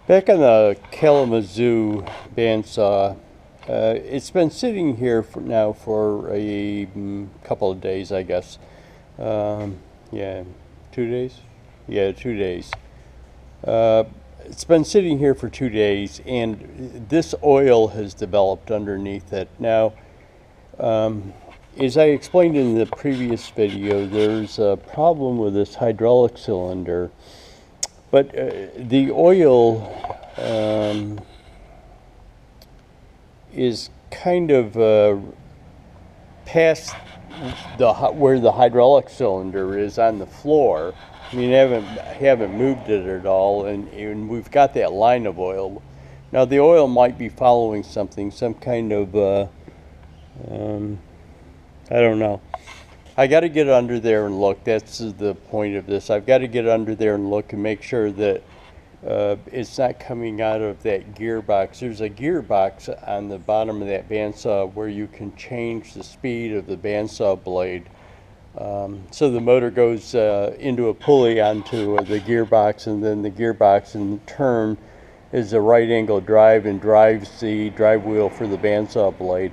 Back on the Kalamazoo bandsaw, it's been sitting here for a couple of days, I guess. Yeah, 2 days? Yeah, 2 days. It's been sitting here for 2 days, and this oil has developed underneath it. Now, as I explained in the previous video, there's a problem with this hydraulic cylinder. But the oil is kind of past where the hydraulic cylinder is on the floor. I mean, haven't moved it at all, and we've got that line of oil. Now the oil might be following something, some kind of I don't know. I got to get under there and look. That's the point of this. I've got to get under there and look and make sure that it's not coming out of that gearbox. There's a gearbox on the bottom of that bandsaw where you can change the speed of the bandsaw blade. So the motor goes into a pulley onto the gearbox, and then the gearbox in turn is a right angle drive and drives the drive wheel for the bandsaw blade.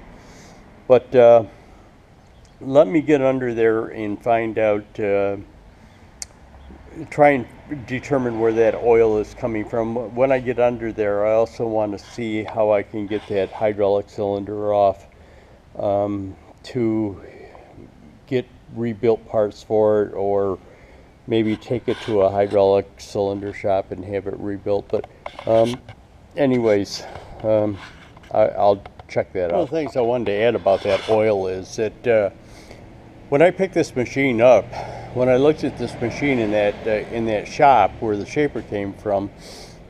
But let me get under there and find out, try and determine where that oil is coming from. When I get under there, I also want to see how I can get that hydraulic cylinder off to get rebuilt parts for it, or maybe take it to a hydraulic cylinder shop and have it rebuilt. But anyways, I'll check that out. One of the things I wanted to add about that oil is that when I picked this machine up, when I looked at this machine in that shop where the shaper came from,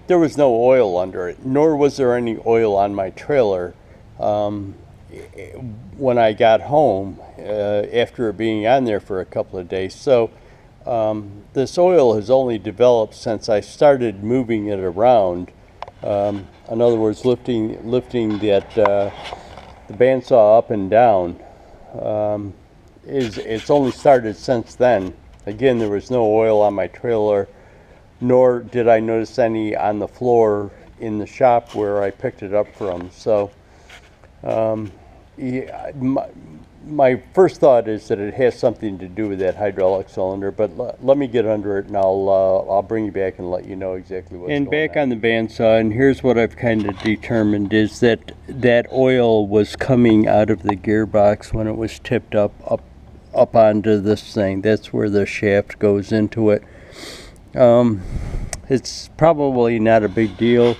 there was no oil under it, nor was there any oil on my trailer when I got home after it being on there for a couple of days. So this oil has only developed since I started moving it around. In other words, lifting that the bandsaw up and down. It's only started since then. Again, there was no oil on my trailer, nor did I notice any on the floor in the shop where I picked it up from. So yeah, my first thought is that it has something to do with that hydraulic cylinder, but let me get under it and I'll bring you back and let you know exactly what's going on. And back on the bandsaw, and here's what I've kind of determined is that that oil was coming out of the gearbox when it was tipped up onto this thing. That's where the shaft goes into it. It's probably not a big deal.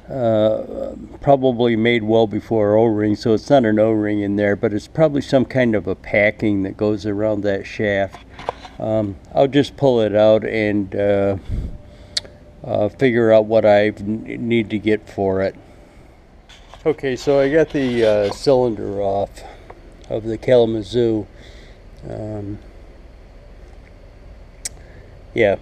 Probably made well before O-ring, so it's not an O-ring in there, but it's probably some kind of a packing that goes around that shaft. I'll just pull it out and figure out what I need to get for it. Okay, so I got the cylinder off of the Kalamazoo. Yeah,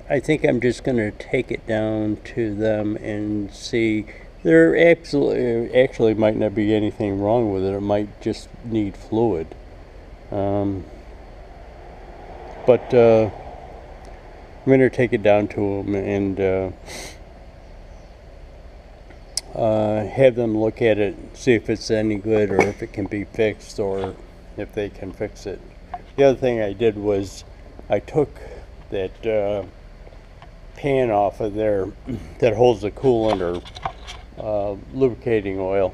I think I'm just going to take it down to them and see. There actually might not be anything wrong with it. It might just need fluid. But I'm going to take it down to them and have them look at it, see if it's any good or if it can be fixed or if they can fix it. The other thing I did was I took that pan off of there that holds the coolant or lubricating oil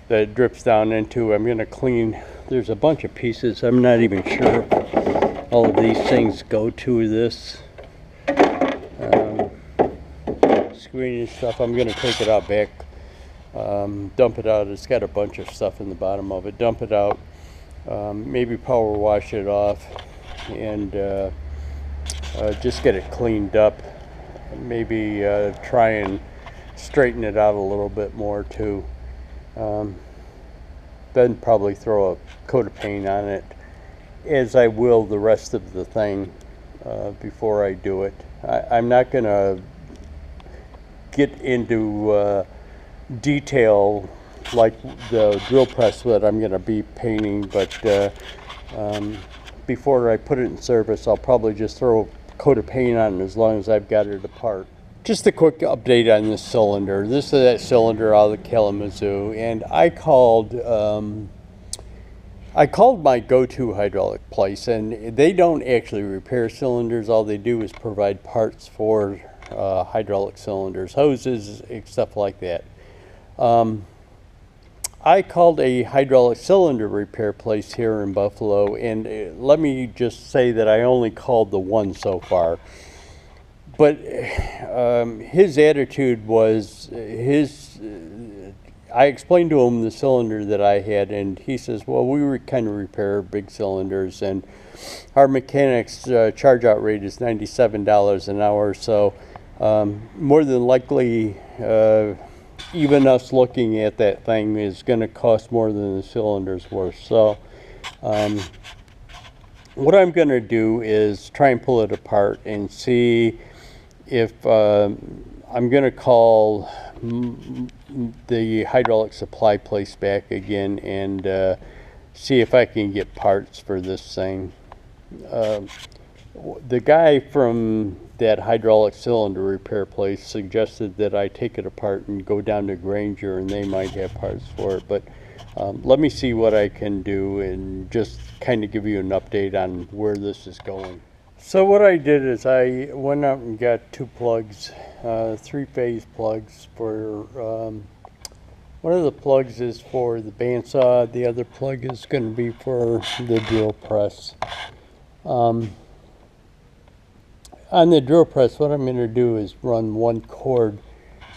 that it drips down into. I'm going to clean. There's a bunch of pieces. I'm not even sure if all of these things go to this screen and stuff. I'm going to take it out back, dump it out. It's got a bunch of stuff in the bottom of it. Dump it out, maybe power wash it off, and just get it cleaned up. Maybe try and straighten it out a little bit more too. Then probably throw a coat of paint on it, as I will the rest of the thing before I do it. I'm not going to get into detail like the drill press that I'm going to be painting, but before I put it in service, I'll probably just throw a coat of paint on it as long as I've got it apart. Just a quick update on this cylinder. This is that cylinder out of the Kalamazoo, and I called my go-to hydraulic place, and they don't actually repair cylinders. All they do is provide parts for hydraulic cylinders, hoses, stuff like that. I called a hydraulic cylinder repair place here in Buffalo, and let me just say that I only called the one so far. But his attitude was, I explained to him the cylinder that I had, and he says, well, we kind of repair big cylinders, and our mechanics charge out rate is $97 an hour, so more than likely, even us looking at that thing is going to cost more than the cylinder's worth. So what I'm going to do is try and pull it apart and see if I'm going to call the hydraulic supply place back again and see if I can get parts for this thing. The guy from that hydraulic cylinder repair place suggested that I take it apart and go down to Granger, and they might have parts for it. But let me see what I can do and just kind of give you an update on where this is going. So what I did is I went out and got two plugs, three-phase plugs for, one of the plugs is for the bandsaw, the other plug is going to be for the drill press. On the drill press, what I'm going to do is run one cord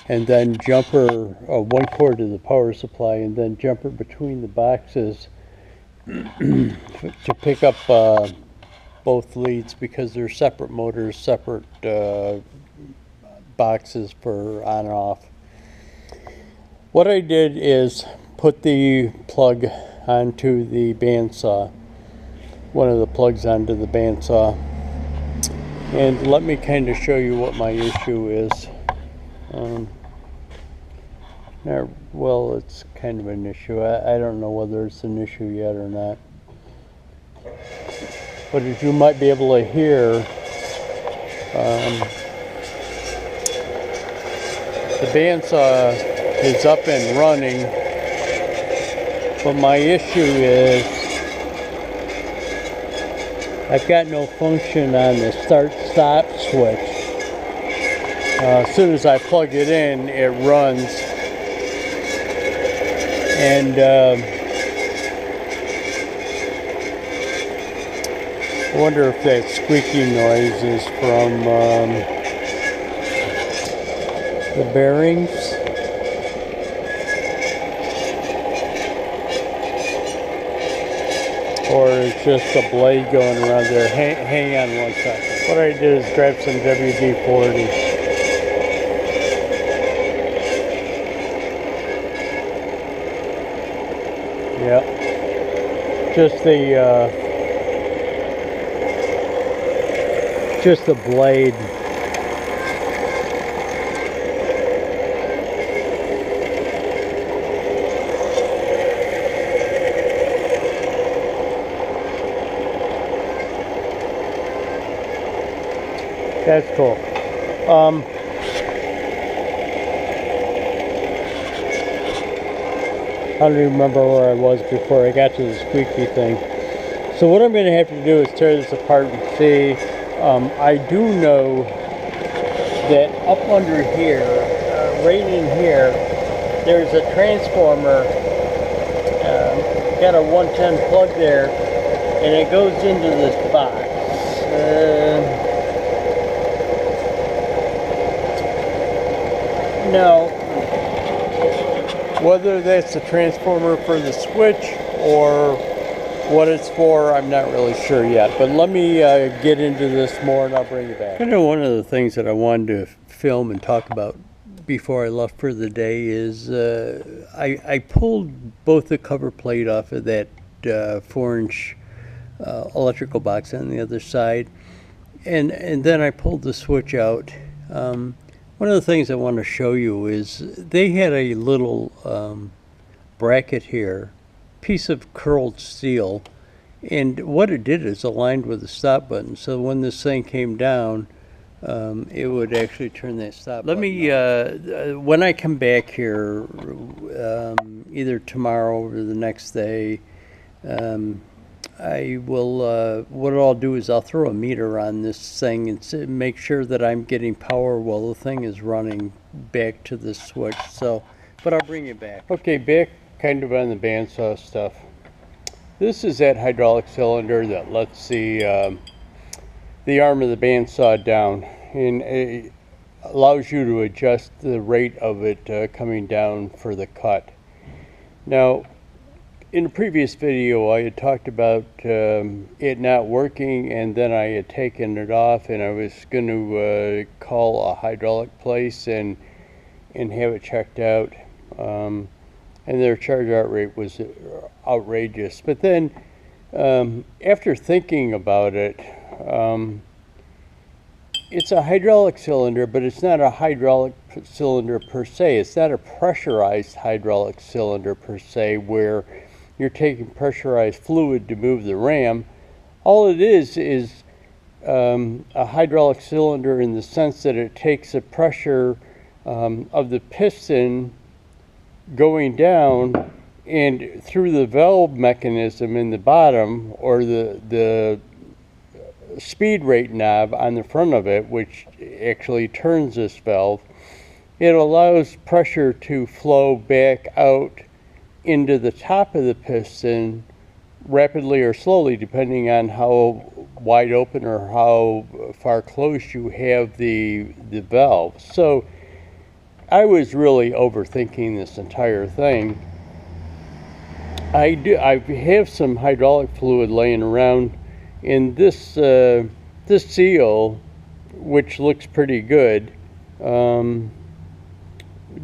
and then one cord to the power supply, and then jumper between the boxes to pick up both leads, because they're separate motors, separate boxes for on and off. What I did is put the plug onto the bandsaw, one of the plugs onto the bandsaw, and let me kind of show you what my issue is. Well, it's kind of an issue. I don't know whether it's an issue yet or not. But as you might be able to hear, the bandsaw is up and running, but my issue is I've got no function on the start-stop switch. As soon as I plug it in, it runs, and I wonder if that squeaky noise is from the bearings. Or it's just a blade going around there. Hang on one second. What I did is grab some WD-40. Yep. Just the blade. That's cool. I don't even remember where I was before I got to the squeaky thing. So what I'm going to have to do is tear this apart and see. I do know that up under here, right in here, there's a transformer. Got a 110 plug there, and it goes into this box. Now, whether that's the transformer for the switch or what it's for, I'm not really sure yet. But let me get into this more and I'll bring you back. Kind of one of the things that I wanted to film and talk about before I left for the day is I pulled both the cover plate off of that 4-inch electrical box on the other side, and then I pulled the switch out. One of the things I want to show you is they had a little bracket here, piece of curled steel, and what it did is aligned with the stop button. So when this thing came down, it would actually turn that stop. Let me, when I come back here, either tomorrow or the next day, I will, what I'll do is I'll throw a meter on this thing and make sure that I'm getting power while the thing is running back to the switch. So, but I'll bring you back. Okay, back kind of on the bandsaw stuff. This is that hydraulic cylinder that lets the arm of the bandsaw down, and it allows you to adjust the rate of it coming down for the cut. Now, in a previous video, I had talked about it not working, and then I had taken it off, and I was going to call a hydraulic place and have it checked out. And their charge out rate was outrageous. But then, after thinking about it, it's a hydraulic cylinder, but it's not a hydraulic cylinder per se. It's not a pressurized hydraulic cylinder per se, where you're taking pressurized fluid to move the ram. All it is a hydraulic cylinder in the sense that it takes the pressure of the piston going down and through the valve mechanism in the bottom, or the speed rate knob on the front of it, which actually turns this valve. It allows pressure to flow back out into the top of the piston rapidly or slowly, depending on how wide open or how far closed you have the valve. So I was really overthinking this entire thing. I have some hydraulic fluid laying around, and this seal, which looks pretty good,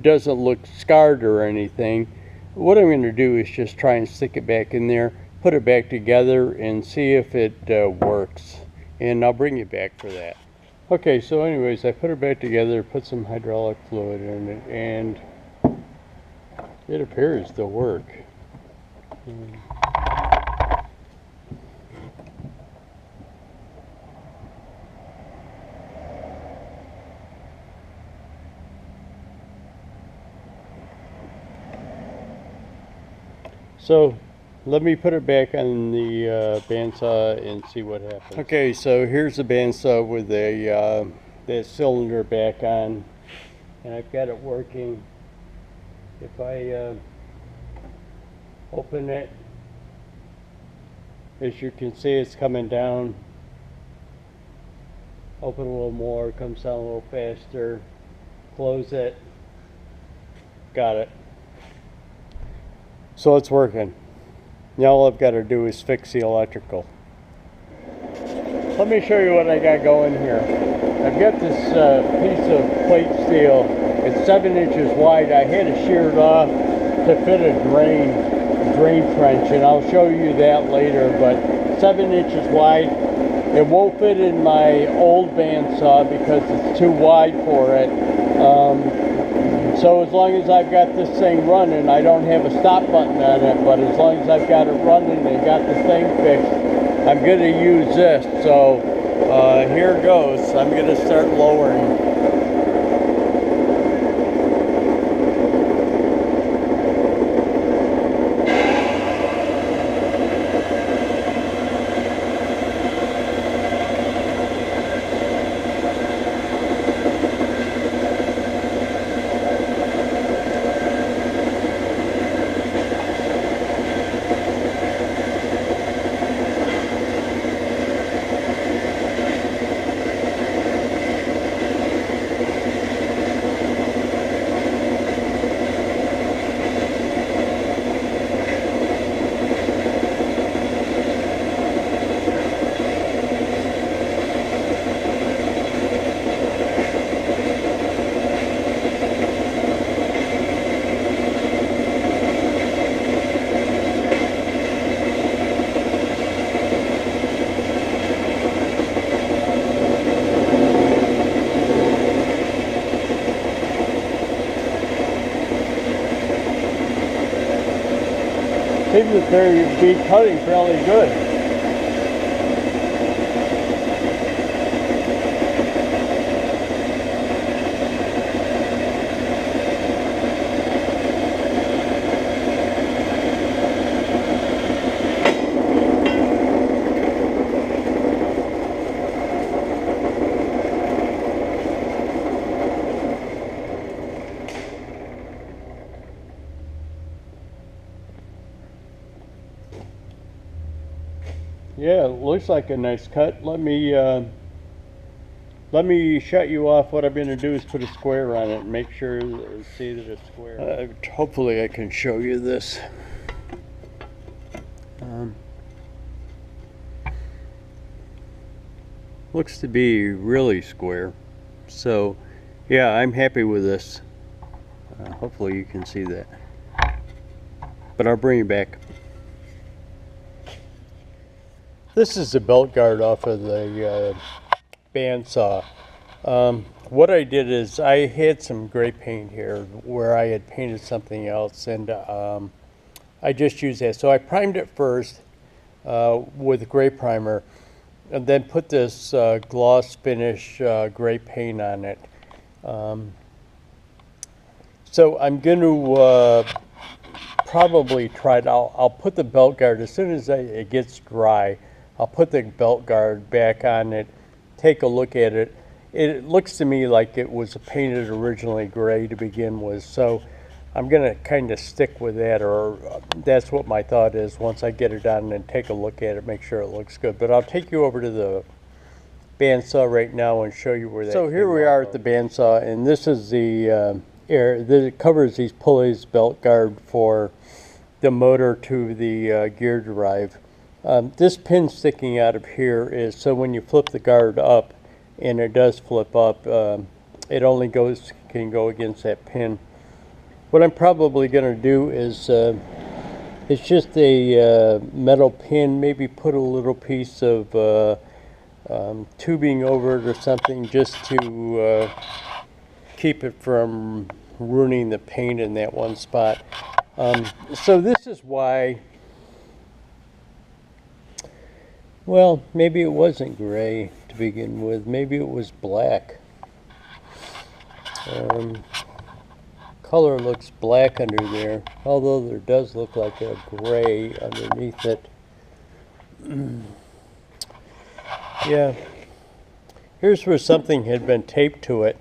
doesn't look scarred or anything. What I'm going to do is just try and stick it back in there, put it back together, and see if it works. And I'll bring you back for that. Okay, so anyways, I put it back together, put some hydraulic fluid in it, and it appears to work. So let me put it back on the bandsaw and see what happens. Okay, so here's the bandsaw with that cylinder back on, and I've got it working. If I open it, as you can see, it's coming down. Open a little more, it comes down a little faster. Close it. Got it. So it's working. Now all I've got to do is fix the electrical. Let me show you what I got going here. I've got this piece of plate steel. It's 7 inches wide. I had it sheared off to fit a drain trench, and I'll show you that later, but 7 inches wide. It won't fit in my old bandsaw because it's too wide for it. So as long as I've got this thing running, I don't have a stop button on it, but as long as I've got it running and got the thing fixed, I'm going to use this. So here goes. I'm going to start lowering. Seems that they'd be cutting fairly good. Yeah, it looks like a nice cut. Let me shut you off. What I'm going to do is put a square on it and make sure, see that it's square. Hopefully I can show you this. Looks to be really square. So, yeah, I'm happy with this. Hopefully you can see that. But I'll bring you back. This is the belt guard off of the bandsaw. What I did is I had some gray paint here where I had painted something else, and I just used that. So I primed it first with gray primer, and then put this gloss finish gray paint on it. So I'm going to probably try it. I'll put the belt guard as soon as it gets dry. I'll put the belt guard back on it, take a look at it. It looks to me like it was painted originally gray to begin with, so I'm going to kind of stick with that, or that's what my thought is once I get it on and take a look at it, make sure it looks good. But I'll take you over to the bandsaw right now and show you where that. So here we are at the bandsaw, and this is the it covers these pulleys, belt guard for the motor to the gear drive. This pin sticking out of here is so when you flip the guard up, and it does flip up, it only can go against that pin. What I'm probably going to do is it's just a metal pin, maybe put a little piece of tubing over it or something, just to keep it from ruining the paint in that one spot. So this is why, well, maybe it wasn't gray to begin with. Maybe it was black. Color looks black under there, although there does look like a gray underneath it. Yeah. Here's where something had been taped to it,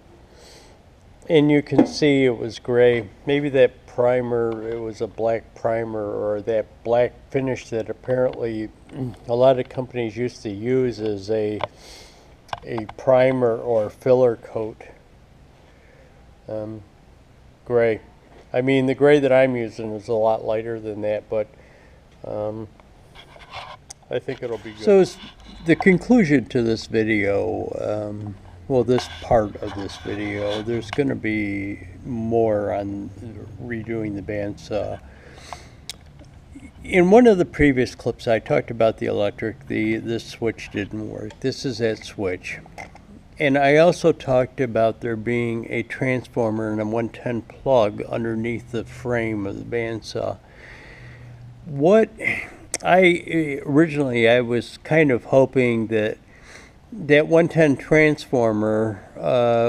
and you can see it was gray. Maybe that primer, it was a black primer, or that black finish that apparently a lot of companies used to use as a primer or filler coat. Gray. I mean, the gray that I'm using is a lot lighter than that, but I think it'll be good. So the conclusion to this video, well, this part of this video, there's going to be more on redoing the bandsaw. In one of the previous clips, I talked about the electric. This switch didn't work. This is that switch. And I also talked about there being a transformer and a 110 plug underneath the frame of the bandsaw. Originally I was kind of hoping that 110 transformer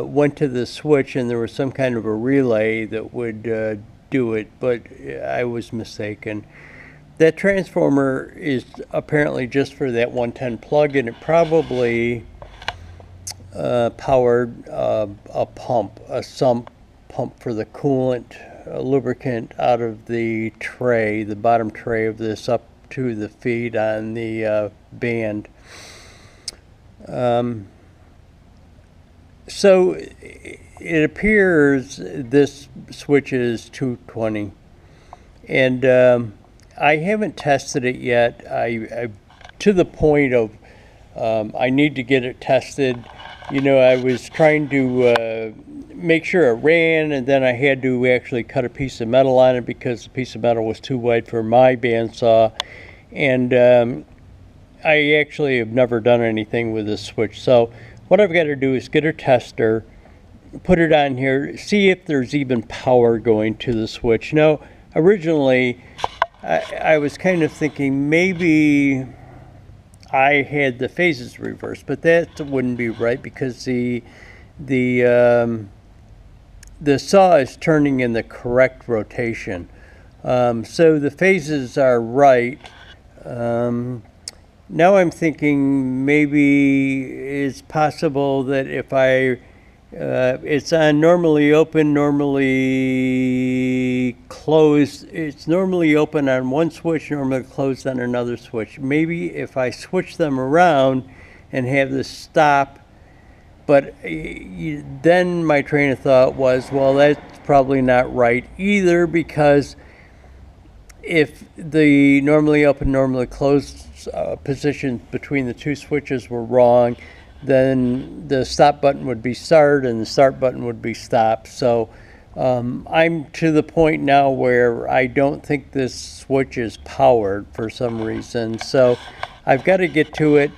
went to the switch and there was some kind of a relay that would do it, but I was mistaken. That transformer is apparently just for that 110 plug, and it probably powered a pump, a sump pump for the coolant, lubricant out of the tray, the bottom tray of this, up to the feed on the band. So it appears this switch is 220, and I haven't tested it yet. I to the point of I need to get it tested. You know, I was trying to make sure it ran, and then I had to actually cut a piece of metal on it because the piece of metal was too wide for my bandsaw. And I actually have never done anything with this switch. So what I've got to do is get a tester, put it on here, see if there's even power going to the switch. Now, originally, I was kind of thinking maybe I had the phases reversed, but that wouldn't be right because the saw is turning in the correct rotation. So the phases are right. Now I'm thinking maybe it's possible that if I It's on normally open, normally closed. It's normally open on one switch, normally closed on another switch. Maybe if I switch them around and have this stop, but then my train of thought was, well, that's probably not right either, because if the normally open, normally closed positions between the two switches were wrong, then the stop button would be start and the start button would be stop. So I'm to the point now where I don't think this switch is powered for some reason. So I've got to get to it,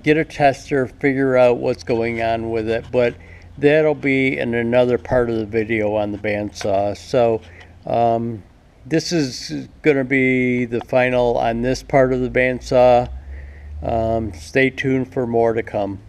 get a tester, figure out what's going on with it. But that'll be in another part of the video on the bandsaw. So this is going to be the final on this part of the bandsaw. Stay tuned for more to come.